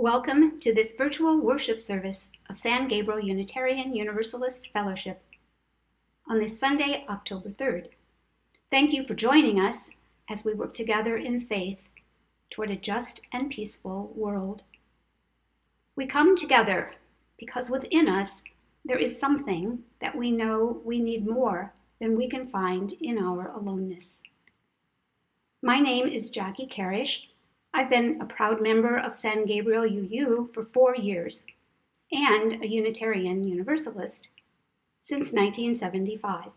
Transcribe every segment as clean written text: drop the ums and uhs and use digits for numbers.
Welcome to this virtual worship service of San Gabriel Unitarian Universalist Fellowship on this Sunday, October 3rd. Thank you for joining us as we work together in faith toward a just and peaceful world. We come together because within us there is something that we know we need more than we can find in our aloneness. My name is Jackie Karish. I've been a proud member of San Gabriel UU for 4 years and a Unitarian Universalist since 1975.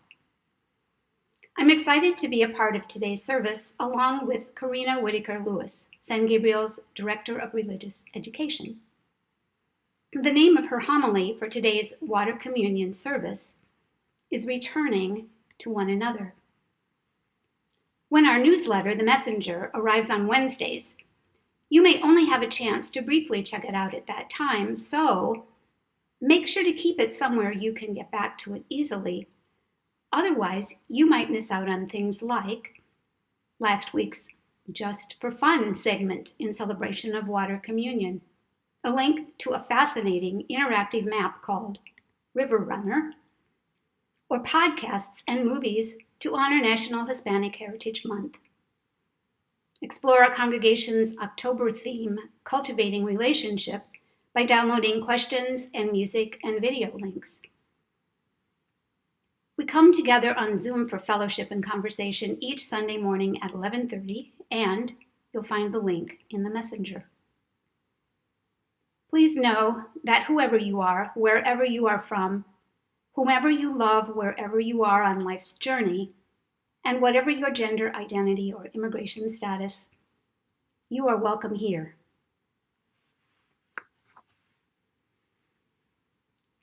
I'm excited to be a part of today's service along with Karina Whitaker-Lewis, San Gabriel's Director of Religious Education. The name of her homily for today's Water Communion service is Returning to One Another. When our newsletter, The Messenger, arrives on Wednesdays, you may only have a chance to briefly check it out at that time, so make sure to keep it somewhere you can get back to it easily. Otherwise, you might miss out on things like last week's Just for Fun segment in celebration of Water Communion, a link to a fascinating interactive map called River Runner, or podcasts and movies to honor National Hispanic Heritage Month. Explore our congregation's October theme, Cultivating Relationship, by downloading questions and music and video links. We come together on Zoom for fellowship and conversation each Sunday morning at 11:30, and you'll find the link in the messenger. Please know that whoever you are, wherever you are from, whomever you love, wherever you are on life's journey, and whatever your gender identity or immigration status, you are welcome here.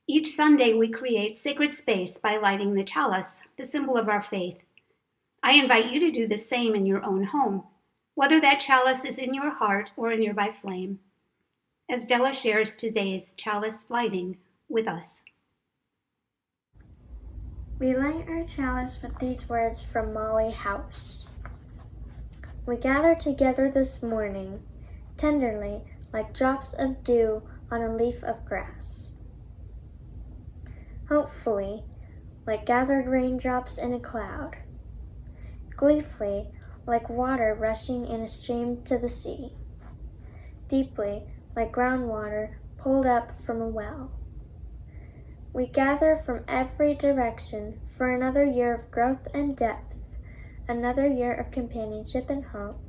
Each Sunday we create sacred space by lighting the chalice, the symbol of our faith. I invite you to do the same in your own home, whether that chalice is in your heart or a nearby flame, as Della shares today's chalice lighting with us. We light our chalice with these words from Molly House. We gather together this morning, tenderly, like drops of dew on a leaf of grass. Hopefully, like gathered raindrops in a cloud. Gleefully, like water rushing in a stream to the sea. Deeply, like groundwater pulled up from a well. We gather from every direction for another year of growth and depth, another year of companionship and hope,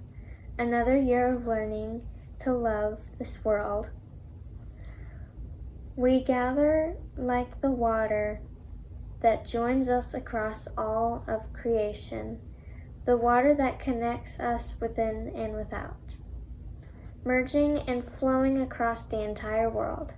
another year of learning to love this world. We gather like the water that joins us across all of creation, the water that connects us within and without, merging and flowing across the entire world.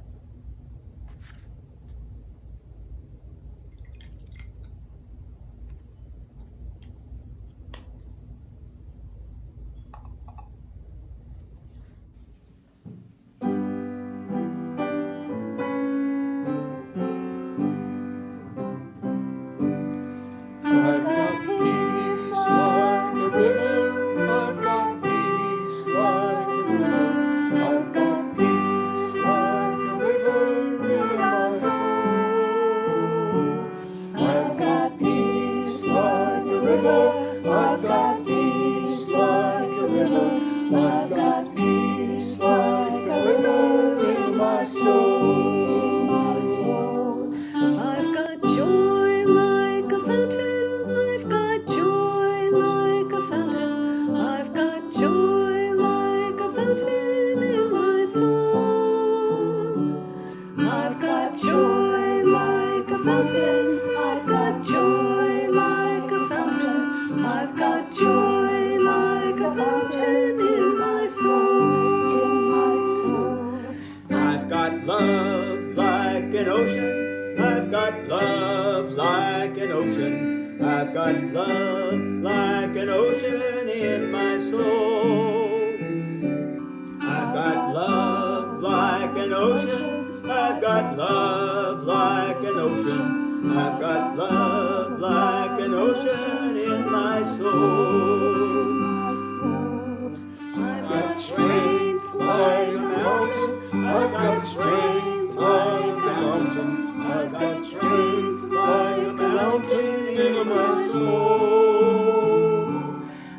Strength like a mountain, got strength like a mountain. I've got strength like a mountain in my soul.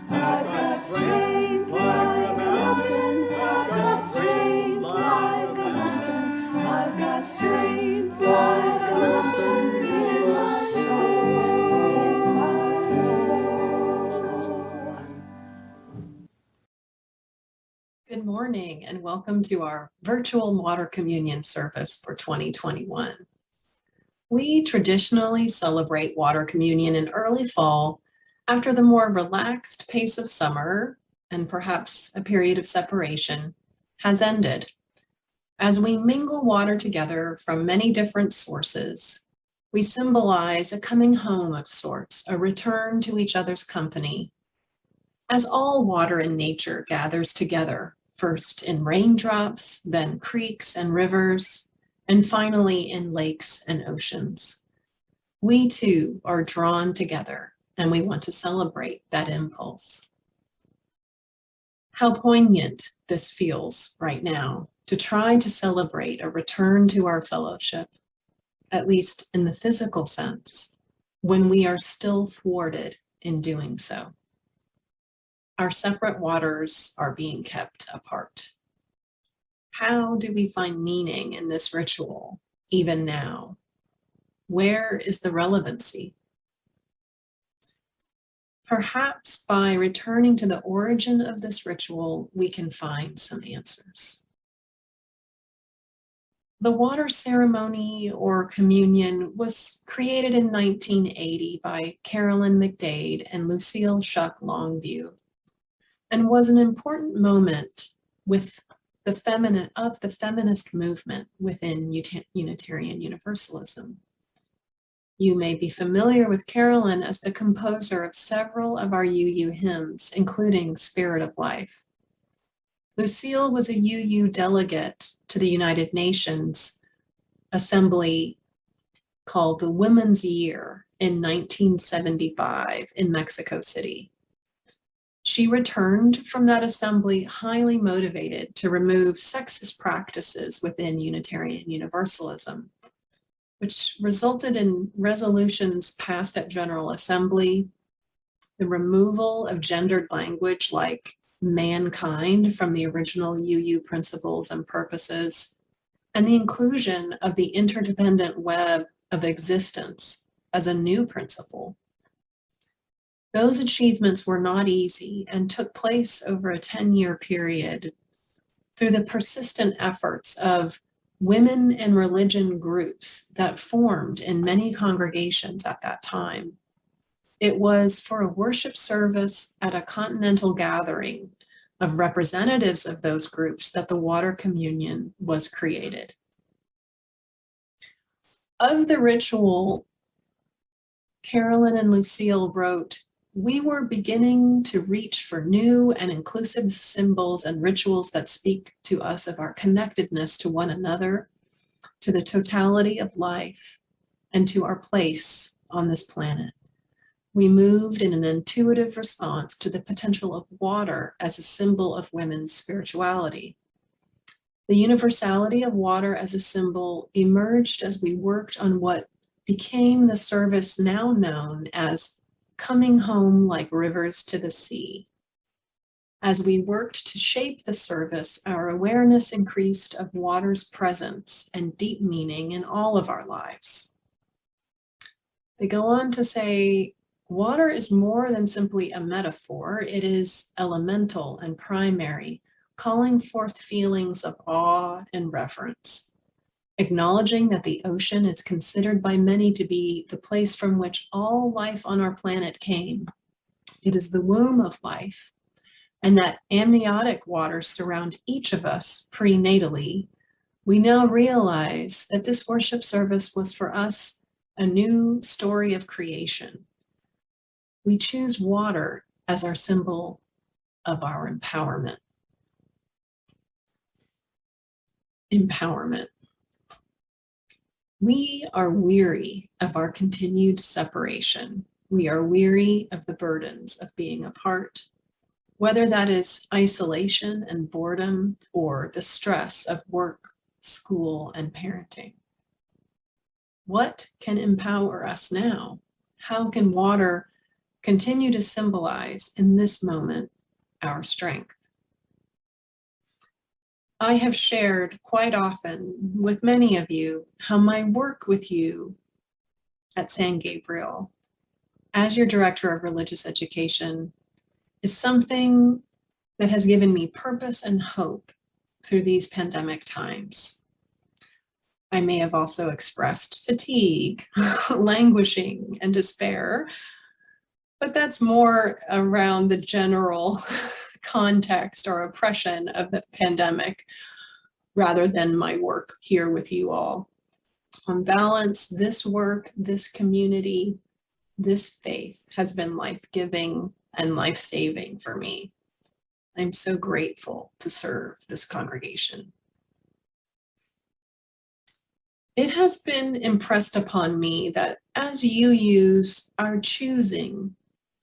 I've got strength like a mountain. I've got strength like a mountain. I've got strength like a mountain in my soul. In my soul. Good morning and welcome to our virtual water communion service for 2021. We traditionally celebrate water communion in early fall after the more relaxed pace of summer and perhaps a period of separation has ended. As we mingle water together from many different sources, we symbolize a coming home of sorts, a return to each other's company. As all water in nature gathers together, first in raindrops, then creeks and rivers, and finally in lakes and oceans. We too are drawn together, and we want to celebrate that impulse. How poignant this feels right now to try to celebrate a return to our fellowship, at least in the physical sense, when we are still thwarted in doing so. Our separate waters are being kept apart. How do we find meaning in this ritual, even now? Where is the relevancy? Perhaps by returning to the origin of this ritual, we can find some answers. The water ceremony or communion was created in 1980 by Carolyn McDade and Lucille Shuck Longview, and was an important moment with the feminist movement within Unitarian Universalism. You may be familiar with Carolyn as the composer of several of our UU hymns, including Spirit of Life. Lucille was a UU delegate to the United Nations Assembly called the Women's Year in 1975 in Mexico City. She returned from that assembly highly motivated to remove sexist practices within Unitarian Universalism, which resulted in resolutions passed at General Assembly, the removal of gendered language like mankind from the original UU principles and purposes, and the inclusion of the interdependent web of existence as a new principle. Those achievements were not easy and took place over a 10-year period through the persistent efforts of women and religion groups that formed in many congregations at that time. It was for a worship service at a continental gathering of representatives of those groups that the water communion was created. Of the ritual, Carolyn and Lucille wrote, "We were beginning to reach for new and inclusive symbols and rituals that speak to us of our connectedness to one another, to the totality of life, and to our place on this planet. We moved in an intuitive response to the potential of water as a symbol of women's spirituality. The universality of water as a symbol emerged as we worked on what became the service now known as coming home like rivers to the sea. As we worked to shape the service, our awareness increased of water's presence and deep meaning in all of our lives." They go on to say, water is more than simply a metaphor. It is elemental and primary, calling forth feelings of awe and reverence. Acknowledging that the ocean is considered by many to be the place from which all life on our planet came. It is the womb of life, and that amniotic waters surround each of us prenatally. We now realize that this worship service was for us a new story of creation. We choose water as our symbol of our empowerment. Empowerment. We are weary of our continued separation. We are weary of the burdens of being apart, whether that is isolation and boredom or the stress of work school, and parenting. What can empower us now? How can water continue to symbolize in this moment our strength? I have shared quite often with many of you how my work with you at San Gabriel as your director of religious education is something that has given me purpose and hope through these pandemic times. I may have also expressed fatigue, languishing, and despair, but that's more around the general context or oppression of the pandemic rather than my work here with you all. On balance, this work, this community, this faith has been life-giving and life-saving for me. I'm so grateful to serve this congregation. It has been impressed upon me that as UUs, our choosing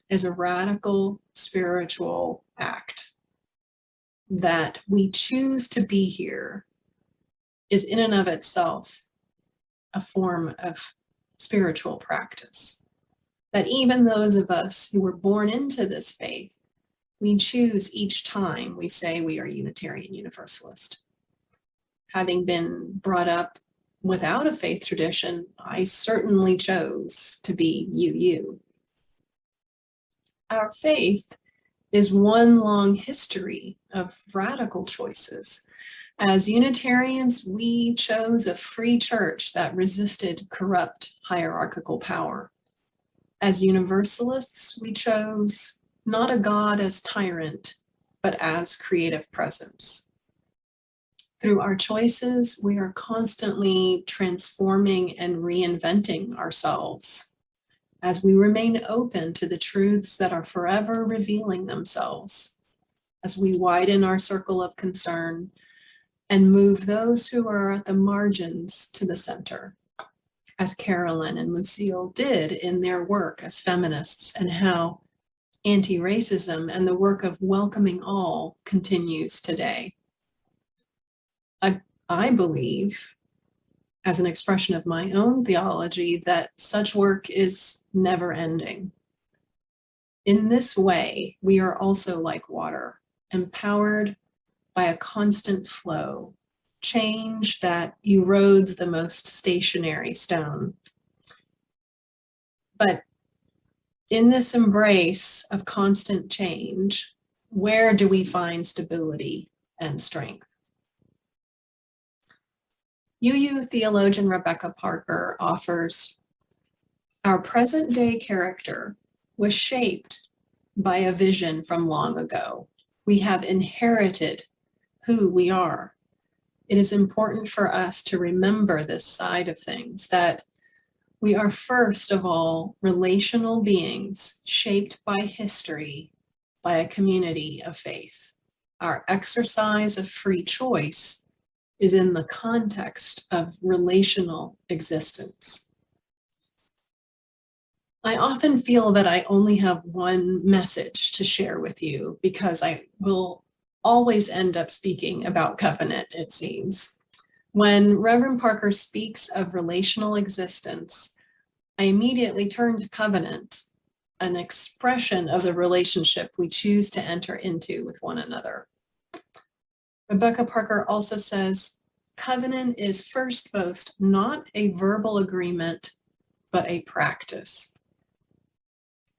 is a radical spiritual act. That we choose to be here is in and of itself a form of spiritual practice. That even those of us who were born into this faith, we choose each time we say we are Unitarian Universalist. Having been brought up without a faith tradition, I certainly chose to be UU. Our faith is one long history of radical choices. As Unitarians, we chose a free church that resisted corrupt hierarchical power. As Universalists, we chose not a God as tyrant, but as creative presence. Through our choices, we are constantly transforming and reinventing ourselves as we remain open to the truths that are forever revealing themselves, as we widen our circle of concern and move those who are at the margins to the center, as Carolyn and Lucille did in their work as feminists, and how anti-racism and the work of welcoming all continues today. I believe, as an expression of my own theology, that such work is never ending. In this way, we are also like water, empowered by a constant flow, change that erodes the most stationary stone. But in this embrace of constant change, where do we find stability and strength? UU theologian Rebecca Parker offers, our present day character was shaped by a vision from long ago. We have inherited who we are. It is important for us to remember this side of things, that we are first of all relational beings shaped by history, by a community of faith. Our exercise of free choice is in the context of relational existence. I often feel that I only have one message to share with you because I will always end up speaking about covenant, it seems. When Reverend Parker speaks of relational existence, I immediately turn to covenant, an expression of the relationship we choose to enter into with one another. Rebecca Parker also says, covenant is first most not a verbal agreement, but a practice.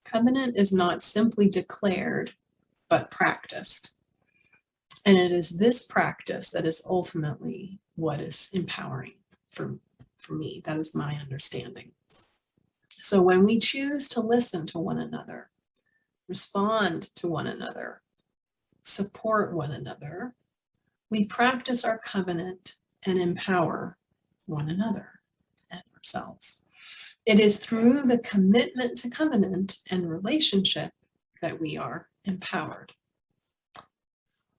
Covenant is not simply declared, but practiced. And it is this practice that is ultimately what is empowering for me. That is my understanding. So when we choose to listen to one another, respond to one another, support one another, we practice our covenant and empower one another and ourselves. It is through the commitment to covenant and relationship that we are empowered.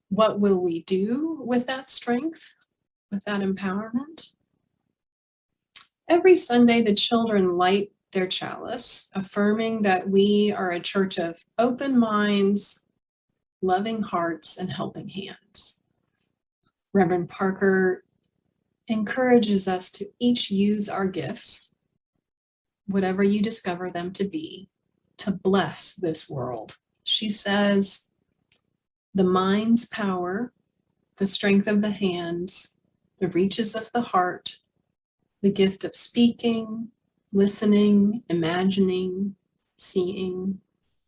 What will we do with that strength, with that empowerment? Every Sunday, the children light their chalice, affirming that we are a church of open minds, loving hearts, and helping hands. Reverend Parker encourages us to each use our gifts, whatever you discover them to be, to bless this world. She says, the mind's power, the strength of the hands, the reaches of the heart, the gift of speaking, listening, imagining, seeing,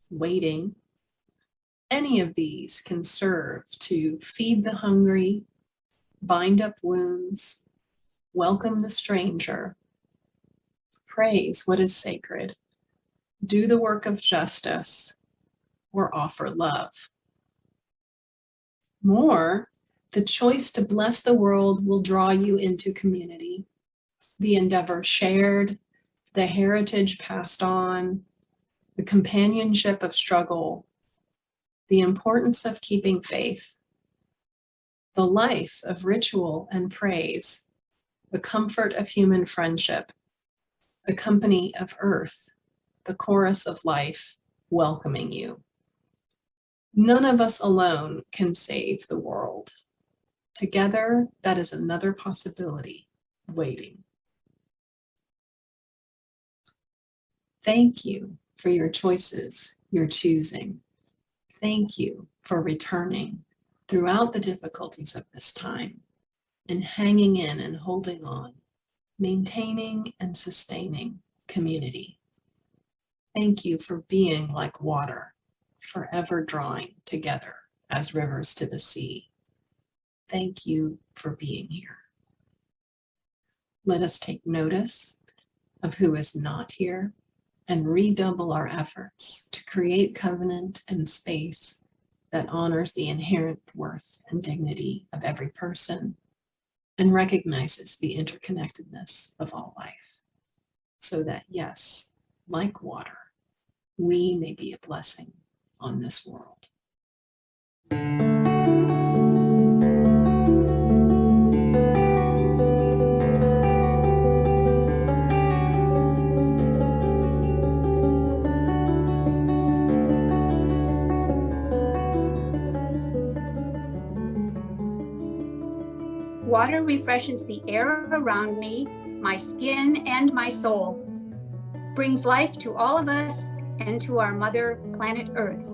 waiting, any of these can serve to feed the hungry, bind up wounds, welcome the stranger, praise what is sacred, do the work of justice, or offer love. More, the choice to bless the world will draw you into community, the endeavor shared, the heritage passed on, the companionship of struggle, the importance of keeping faith, the life of ritual and praise, the comfort of human friendship, the company of earth, the chorus of life welcoming you. None of us alone can save the world. Together, that is another possibility waiting. Thank you for your choices, your choosing. Thank you for returning throughout the difficulties of this time and hanging in and holding on, maintaining and sustaining community. Thank you for being like water, forever drawing together as rivers to the sea. Thank you for being here. Let us take notice of who is not here and redouble our efforts to create covenant and space that honors the inherent worth and dignity of every person and recognizes the interconnectedness of all life, so that, yes, like water, we may be a blessing on this world. Water refreshes the air around me, my skin, and my soul, brings life to all of us and to our mother, planet Earth.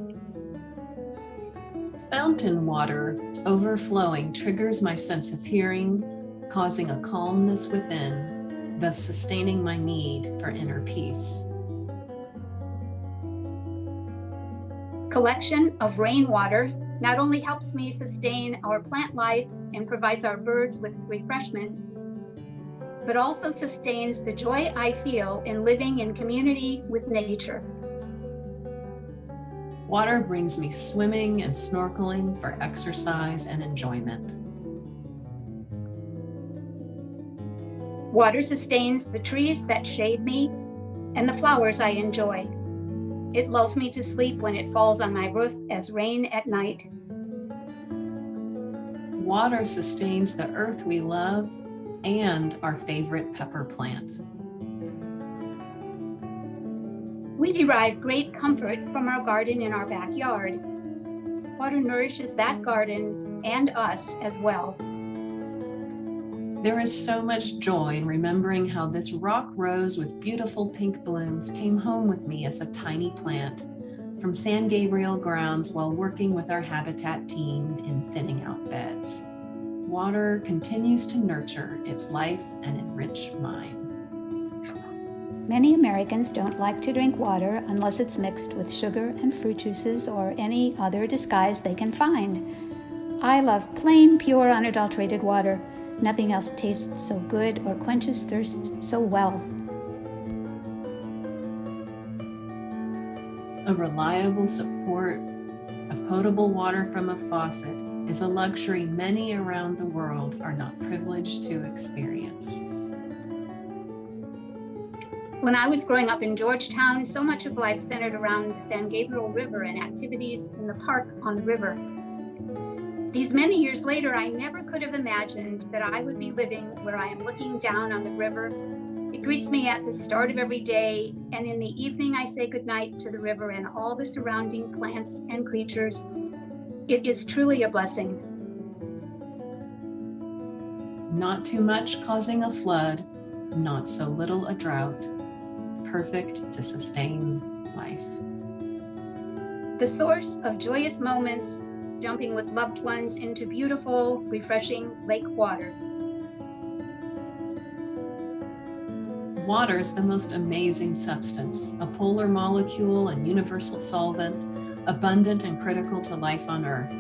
Fountain water overflowing triggers my sense of hearing, causing a calmness within, thus sustaining my need for inner peace. Collection of rainwater not only helps me sustain our plant life and provides our birds with refreshment, but also sustains the joy I feel in living in community with nature. Water brings me swimming and snorkeling for exercise and enjoyment. Water sustains the trees that shade me and the flowers I enjoy. It lulls me to sleep when it falls on my roof as rain at night. Water sustains the earth we love and our favorite pepper plant. We derive great comfort from our garden in our backyard. Water nourishes that garden and us as well. There is so much joy in remembering how this rock rose with beautiful pink blooms came home with me as a tiny plant from San Gabriel grounds while working with our habitat team in thinning out beds. Water continues to nurture its life and enrich mine. Many Americans don't like to drink water unless it's mixed with sugar and fruit juices or any other disguise they can find. I love plain, pure, unadulterated water. Nothing else tastes so good or quenches thirst so well. A reliable support of potable water from a faucet is a luxury many around the world are not privileged to experience. When I was growing up in Georgetown, so much of life centered around the San Gabriel River and activities in the park on the river. These many years later, I never could have imagined that I would be living where I am looking down on the river. It greets me at the start of every day, and in the evening I say goodnight to the river and all the surrounding plants and creatures. It is truly a blessing. not too much causing a flood, not so little a drought, perfect to sustain life. The source of joyous moments, jumping with loved ones into beautiful, refreshing lake water. Water is the most amazing substance, a polar molecule and universal solvent, abundant and critical to life on Earth.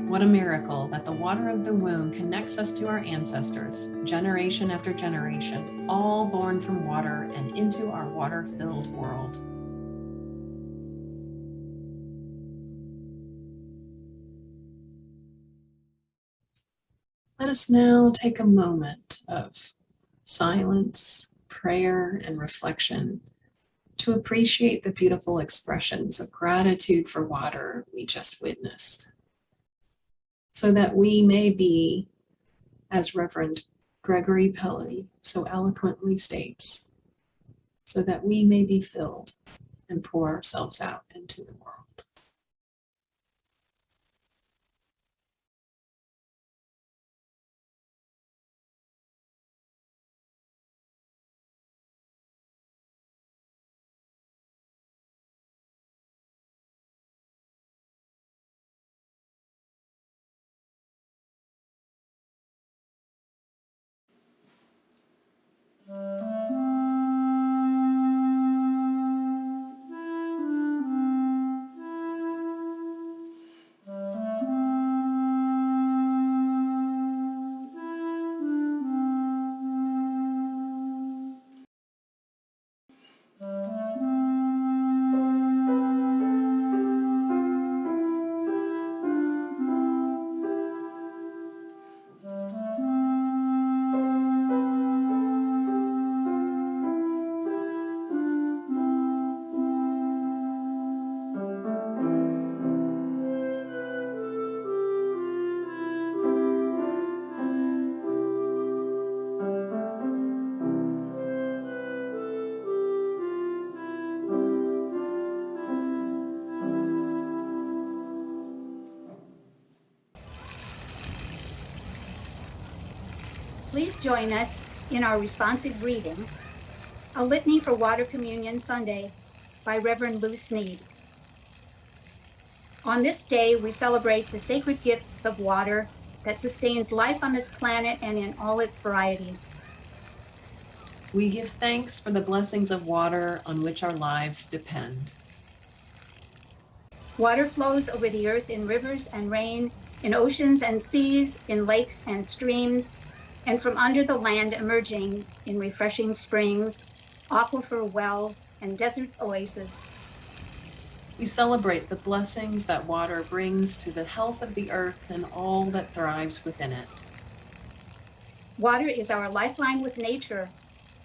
What a miracle that the water of the womb connects us to our ancestors, generation after generation, all born from water and into our water-filled world. Let us now take a moment of silence, prayer, and reflection to appreciate the beautiful expressions of gratitude for water we just witnessed, so that we may be, as Reverend Gregory Pelley so eloquently states, so that we may be filled and pour ourselves out into the world. Please join us in our responsive reading, A Litany for Water Communion Sunday by Reverend Lou Sneed. On this day, we celebrate the sacred gifts of water that sustains life on this planet and in all its varieties. We give thanks for the blessings of water on which our lives depend. Water flows over the earth in rivers and rain, in oceans and seas, in lakes and streams, and from under the land emerging in refreshing springs, aquifer wells, and desert oases. We celebrate the blessings that water brings to the health of the earth and all that thrives within it. Water is our lifeline with nature,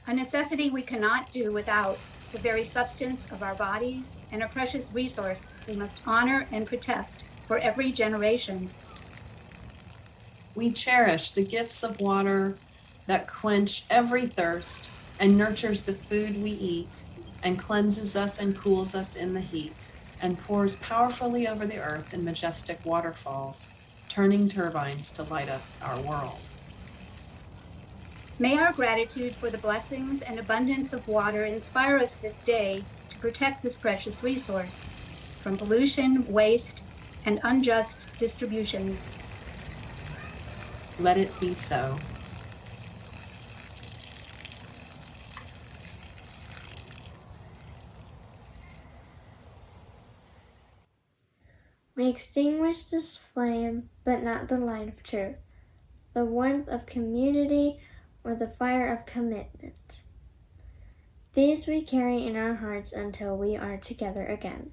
a necessity we cannot do without, the very substance of our bodies, and a precious resource we must honor and protect for every generation. We cherish the gifts of water that quench every thirst and nurtures the food we eat and cleanses us and cools us in the heat and pours powerfully over the earth in majestic waterfalls, turning turbines to light up our world. May our gratitude for the blessings and abundance of water inspire us this day to protect this precious resource from pollution, waste, and unjust distributions. Let it be so. We extinguish this flame, but not the light of truth, the warmth of community, or the fire of commitment. These we carry in our hearts until we are together again.